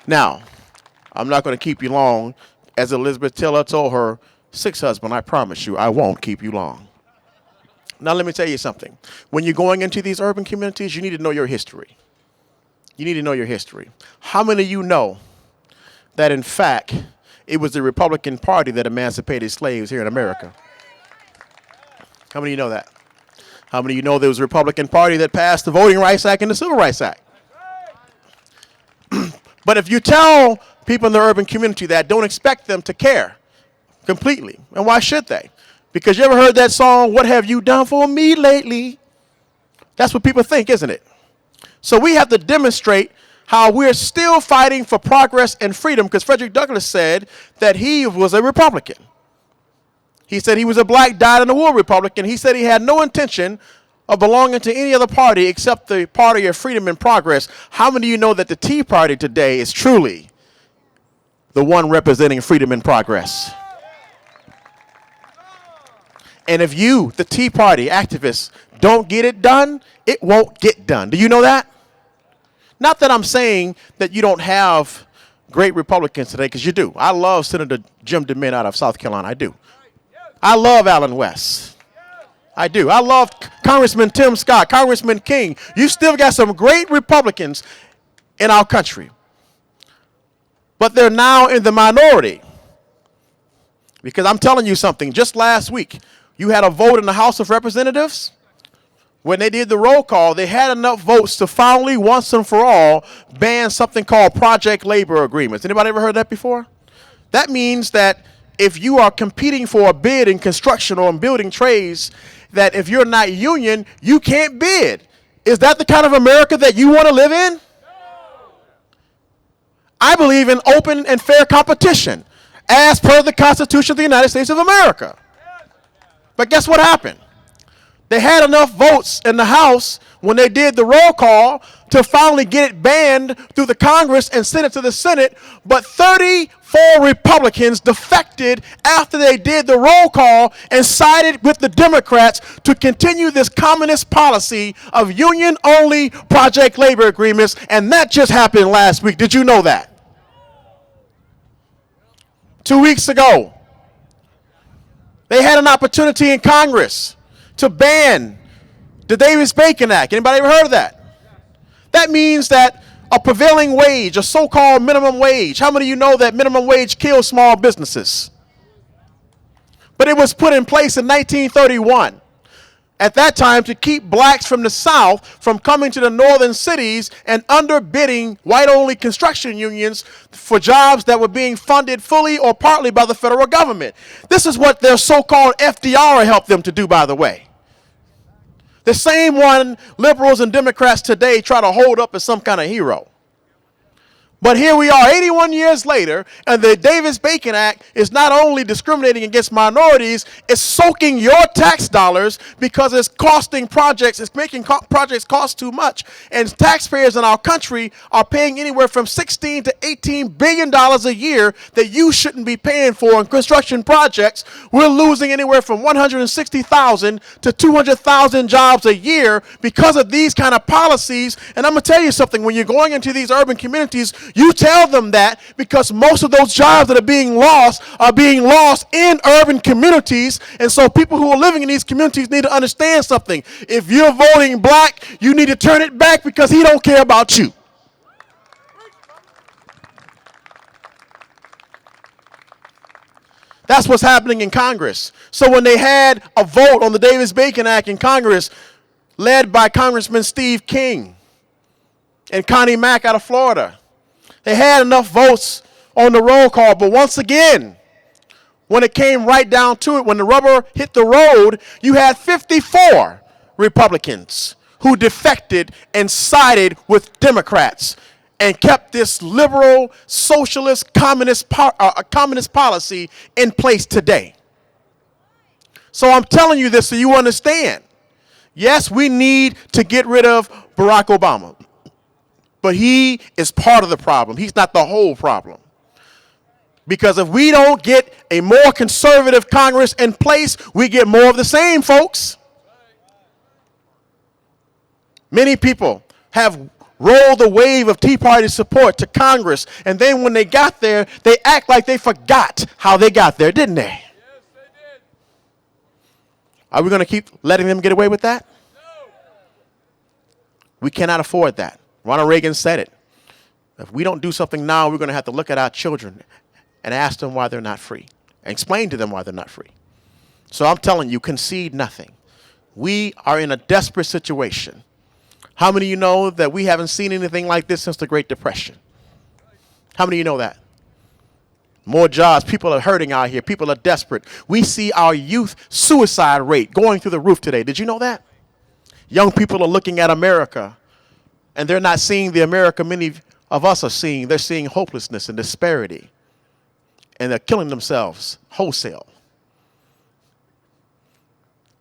Now, I'm not going to keep you long. As Elizabeth Taylor told her sixth husband, I promise you, I won't keep you long. Now, let me tell you something. When you're going into these urban communities, you need to know your history. You need to know your history. How many of you know that, in fact, it was the Republican Party that emancipated slaves here in America? How many of you know that? How many of you know there was a Republican Party that passed the Voting Rights Act and the Civil Rights Act? But if you tell people in the urban community that, don't expect them to care completely. And why should they? Because you ever heard that song, "What Have You Done For Me Lately?" That's what people think, isn't it? So we have to demonstrate how we're still fighting for progress and freedom, because Frederick Douglass said that he was a Republican. He said he was a black dyed-in-the-wool Republican. He said he had no intention of belonging to any other party except the party of freedom and progress. How many of you know that the Tea Party today is truly the one representing freedom and progress? And if you, the Tea Party activists, don't get it done, it won't get done. Do you know that? Not that I'm saying that you don't have great Republicans today, because you do. I love Senator Jim DeMint out of South Carolina. I do. I love Allen West. I do. I love Congressman Tim Scott, Congressman King. You still got some great Republicans in our country. But they're now in the minority. Because I'm telling you something, just last week, you had a vote in the House of Representatives. When they did the roll call, they had enough votes to finally, once and for all, ban something called project labor agreements. Anybody ever heard that before? That means that if you are competing for a bid in construction or in building trades, that if you're not union, you can't bid. Is that the kind of America that you want to live in? No. I believe in open and fair competition, as per the Constitution of the United States of America. But guess what happened? They had enough votes in the House when they did the roll call to finally get it banned through the Congress and sent it to the Senate. But 34 Republicans defected after they did the roll call and sided with the Democrats to continue this communist policy of union-only project labor agreements. And that just happened last week. Did you know that? 2 weeks ago, they had an opportunity in Congress to ban the Davis-Bacon Act. Anybody ever heard of that? That means that a prevailing wage, a so-called minimum wage. How many of you know that minimum wage kills small businesses? But it was put in place in 1931. At that time, to keep blacks from the South from coming to the northern cities and underbidding white-only construction unions for jobs that were being funded fully or partly by the federal government. This is what their so-called FDR helped them to do, by the way. The same one liberals and Democrats today try to hold up as some kind of hero. But here we are 81 years later, and the Davis-Bacon Act is not only discriminating against minorities, it's soaking your tax dollars because it's costing projects, it's making projects cost too much. And taxpayers in our country are paying anywhere from $16 to $18 billion a year that you shouldn't be paying for in construction projects. We're losing anywhere from 160,000 to 200,000 jobs a year because of these kind of policies. And I'm going to tell you something, when you're going into these urban communities, you tell them that, because most of those jobs that are being lost in urban communities. And so people who are living in these communities need to understand something. If you're voting black, you need to turn it back, because he don't care about you. That's what's happening in Congress. So when they had a vote on the Davis-Bacon Act in Congress, led by Congressman Steve King and Connie Mack out of Florida, they had enough votes on the roll call. But once again, when it came right down to it, when the rubber hit the road, you had 54 Republicans who defected and sided with Democrats and kept this liberal, socialist, communist policy in place today. So I'm telling you this so you understand. Yes, we need to get rid of Barack Obama. But he is part of the problem. He's not the whole problem. Because if we don't get a more conservative Congress in place, we get more of the same, folks. Many people have roll the wave of Tea Party support to Congress. And then when they got there, they act like they forgot how they got there, didn't they? Yes, they did. Are we going to keep letting them get away with that? No. We cannot afford that. Ronald Reagan said it. If we don't do something now, we're going to have to look at our children and ask them why they're not free and explain to them why they're not free. So I'm telling you, concede nothing. We are in a desperate situation. How many of you know that we haven't seen anything like this since the Great Depression? How many of you know that? More jobs. People are hurting out here. People are desperate. We see our youth suicide rate going through the roof today. Did you know that? Young people are looking at America, and they're not seeing the America many of us are seeing. They're seeing hopelessness and disparity, and they're killing themselves wholesale.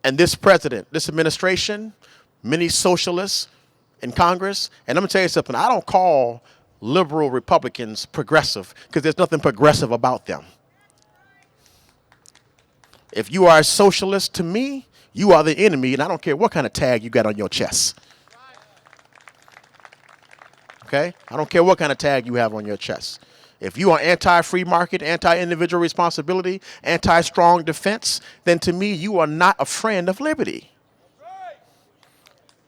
And this president, this administration, many socialists in Congress, and I'm going to tell you something, I don't call liberal Republicans progressive because there's nothing progressive about them. If you are a socialist to me, you are the enemy, and I don't care what kind of tag you got on your chest. Okay? I don't care what kind of tag you have on your chest. If you are anti-free market, anti-individual responsibility, anti-strong defense, then to me, you are not a friend of liberty.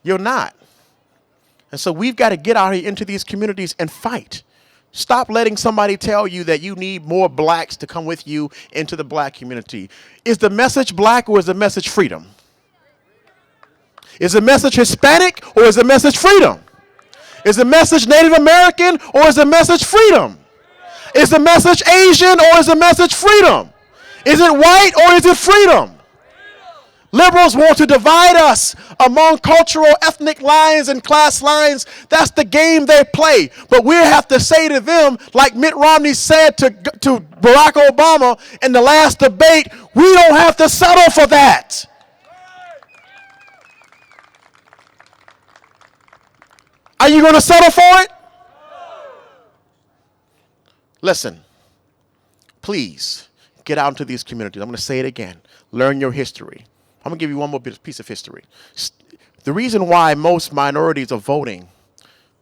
You're not. And so we've got to get out here into these communities and fight. Stop letting somebody tell you that you need more blacks to come with you into the black community. Is the message black or is the message freedom? Is the message Hispanic or is the message freedom? Is the message Native American or is the message freedom? Is the message Asian or is the message freedom? Is it white or is it freedom? Liberals want to divide us among cultural, ethnic lines and class lines. That's the game they play. But we have to say to them, like Mitt Romney said to Barack Obama in the last debate, we don't have to settle for that. Are you going to settle for it? Listen, please get out into these communities. I'm going to say it again. Learn your history. I'm going to give you one more piece of history. The reason why most minorities are voting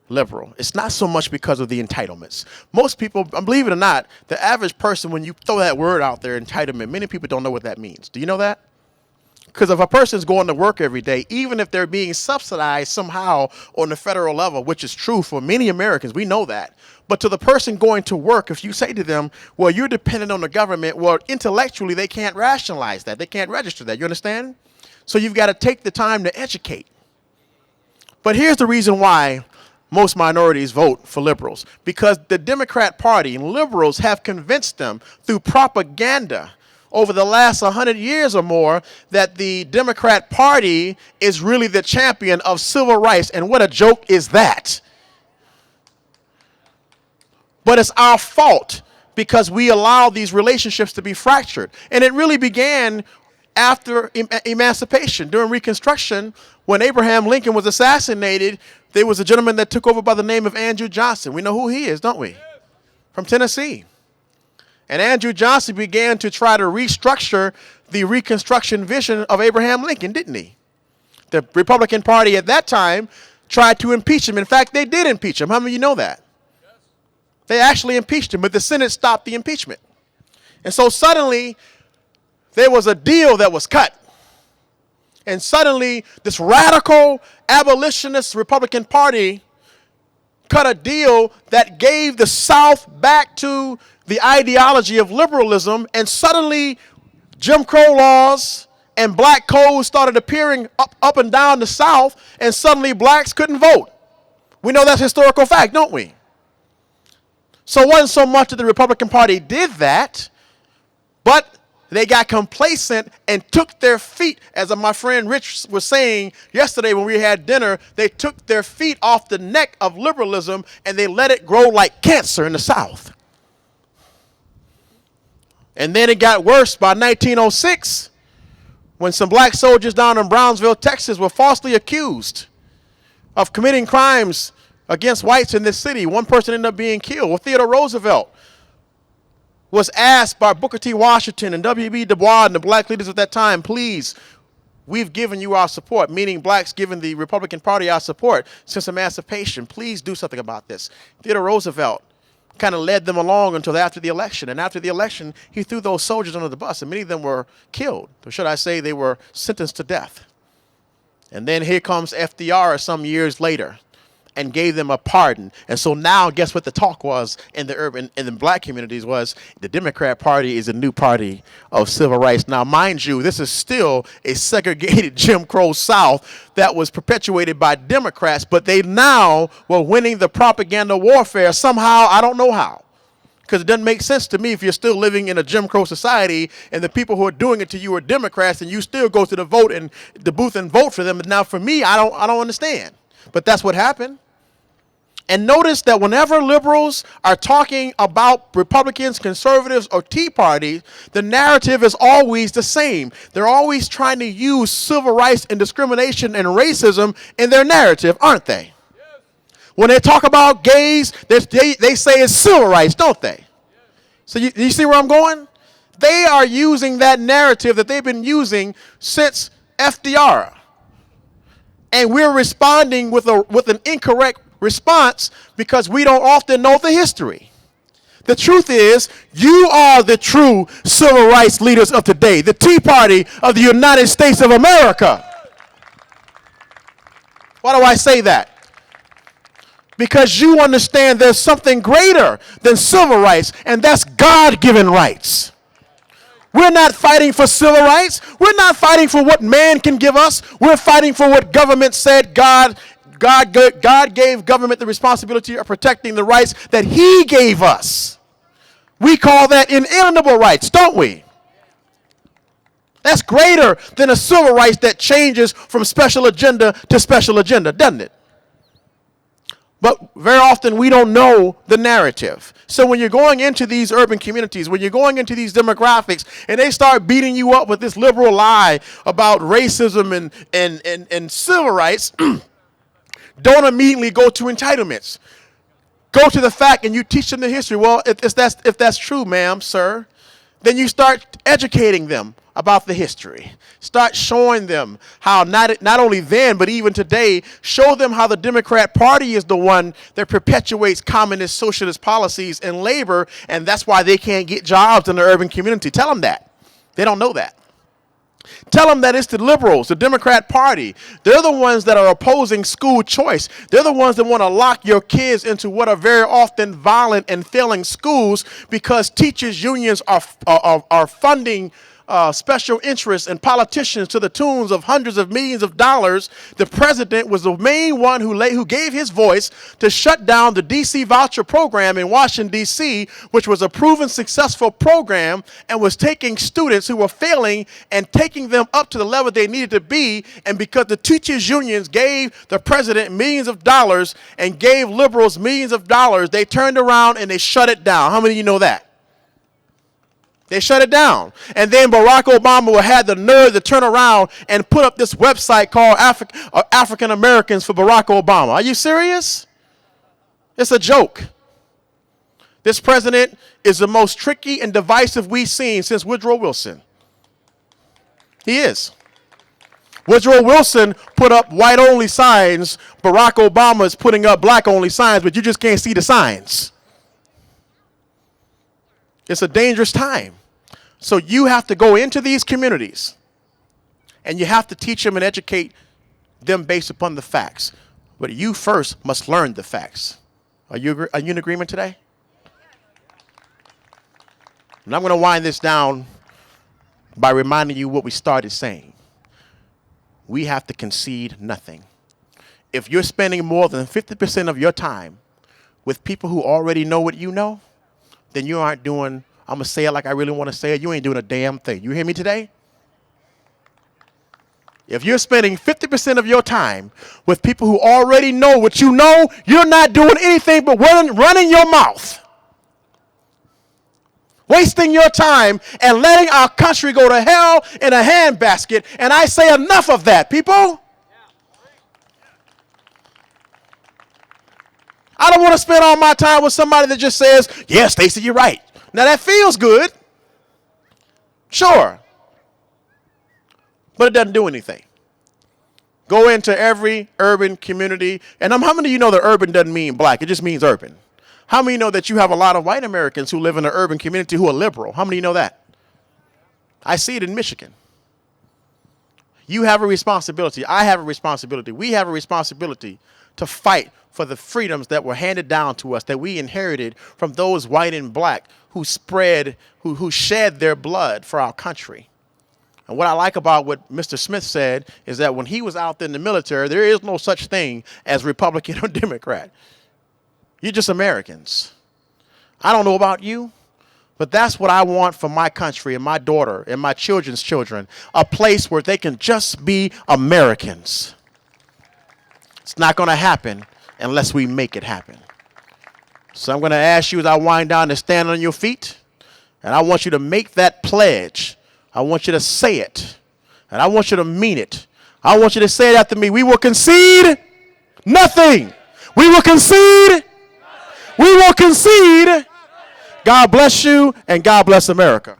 liberal, it's not so much because of the entitlements. Most people, believe it or not, the average person, when you throw that word out there, entitlement, many people don't know what that means. Do you know that? Because if a person's going to work every day, even if they're being subsidized somehow on the federal level, which is true for many Americans, we know that. But to the person going to work, if you say to them, well, you're dependent on the government, well, intellectually, they can't rationalize that. They can't register that. You understand? So you've got to take the time to educate. But here's the reason why most minorities vote for liberals. Because the Democrat Party and liberals have convinced them through propaganda over the last 100 years or more that the Democrat Party is really the champion of civil rights. And what a joke is that? But it's our fault because we allow these relationships to be fractured. And it really began after emancipation. During Reconstruction, when Abraham Lincoln was assassinated, there was a gentleman that took over by the name of Andrew Johnson. We know who he is, don't we? From Tennessee. And Andrew Johnson began to try to restructure the Reconstruction vision of Abraham Lincoln, didn't he? The Republican Party at that time tried to impeach him. In fact, they did impeach him. How many of you know that? They actually impeached him, but the Senate stopped the impeachment. And so suddenly, there was a deal that was cut. And suddenly, this radical abolitionist Republican Party cut a deal that gave the South back to the ideology of liberalism, and suddenly Jim Crow laws and black codes started appearing up and down the South, and suddenly blacks couldn't vote. We know that's historical fact, don't we? So it wasn't so much that the Republican Party did that, but they got complacent and took their feet, as my friend Rich was saying yesterday when we had dinner, they took their feet off the neck of liberalism and they let it grow like cancer in the South. And then it got worse by 1906 when some black soldiers down in Brownsville, Texas were falsely accused of committing crimes against whites in this city. One person ended up being killed. Well, Theodore Roosevelt was asked by Booker T. Washington and W.B. Du Bois and the black leaders at that time, please, We've given you our support, meaning blacks giving the Republican Party our support since emancipation. Please do something about this. Theodore Roosevelt kind of led them along until after the election. And after the election, he threw those soldiers under the bus, and many of them were killed. Or should I say they were sentenced to death. And then here comes FDR some years later and gave them a pardon. And so now, guess what the talk was in the black communities was the Democrat Party is a new party of civil rights. Now, mind you, this is still a segregated Jim Crow South that was perpetuated by Democrats, but they now were winning the propaganda warfare somehow. I don't know how. Because it doesn't make sense to me if you're still living in a Jim Crow society and the people who are doing it to you are Democrats and you still go to the booth and vote for them. Now, for me, I don't understand. But that's what happened. And notice that whenever liberals are talking about Republicans, conservatives, or Tea Party, the narrative is always the same. They're always trying to use civil rights and discrimination and racism in their narrative, aren't they? Yes. When they talk about gays, they say it's civil rights, don't they? Yes. So you see where I'm going? They are using that narrative that they've been using since FDR. And we're responding with an incorrect response because we don't often know the history. The truth is, you are the true civil rights leaders of today, the Tea Party of the United States of America. Why do I say that? Because you understand there's something greater than civil rights, and that's God-given rights. We're not fighting for civil rights. We're not fighting for what man can give us. We're fighting for what government said God gave government the responsibility of protecting the rights that he gave us. We call that inalienable rights, don't we? That's greater than a civil rights that changes from special agenda to special agenda, doesn't it? But very often we don't know the narrative. So when you're going into these urban communities, when you're going into these demographics, and they start beating you up with this liberal lie about racism and civil rights, don't immediately go to entitlements. Go to the fact and you teach them the history. Well, if that's true, ma'am, sir, then you start educating them about the history. Start showing them how not only then, but even today, show them how the Democrat Party is the one that perpetuates communist socialist policies and labor, and that's why they can't get jobs in the urban community. Tell them that. They don't know that. Tell them that it's the liberals, the Democrat Party. They're the ones that are opposing school choice. They're the ones that want to lock your kids into what are very often violent and failing schools because teachers' unions are funding special interests and politicians to the tunes of hundreds of millions of dollars. The president was the main one who gave his voice to shut down the D.C. voucher program in Washington, D.C., which was a proven successful program and was taking students who were failing and taking them up to the level they needed to be. And because the teachers' unions gave the president millions of dollars and gave liberals millions of dollars, they turned around and they shut it down. How many of you know that? They shut it down. And then Barack Obama had the nerve to turn around and put up this website called African Americans for Barack Obama. Are you serious? It's a joke. This president is the most tricky and divisive we've seen since Woodrow Wilson. He is. Woodrow Wilson put up white-only signs. Barack Obama is putting up black-only signs, but you just can't see the signs. It's a dangerous time. So you have to go into these communities and you have to teach them and educate them based upon the facts. But you first must learn the facts. Are you in agreement today? And I'm going to wind this down by reminding you what we started saying. We have to concede nothing. If you're spending more than 50% of your time with people who already know what you know, then you aren't doing, I'm going to say it like I really want to say it, you ain't doing a damn thing. You hear me today? If you're spending 50% of your time with people who already know what you know, you're not doing anything but running your mouth. Wasting your time and letting our country go to hell in a handbasket. And I say enough of that, people. I don't want to spend all my time with somebody that just says, yeah, Stacy, you're right. Now that feels good. Sure. but it doesn't do anything. Go into every urban community, and how many of you know that urban doesn't mean black? It just means urban. How many know that you have a lot of white Americans who live in an urban community who are liberal? How many know that? I see it in Michigan. You have a responsibility. I have a responsibility. We have a responsibility to fight for the freedoms that were handed down to us, that we inherited from those white and black who shed their blood for our country. And what I like about what Mr. Smith said is that when he was out in the military, there is no such thing as Republican or Democrat. You're just Americans. I don't know about you, but that's what I want for my country and my daughter and my children's children, a place where they can just be Americans. It's not going to happen unless we make it happen. So I'm going to ask you as I wind down to stand on your feet, and I want you to make that pledge. I want you to say it, and I want you to mean it. I want you to say it after me. We will concede nothing. We will concede. We will concede. God bless you, and God bless America.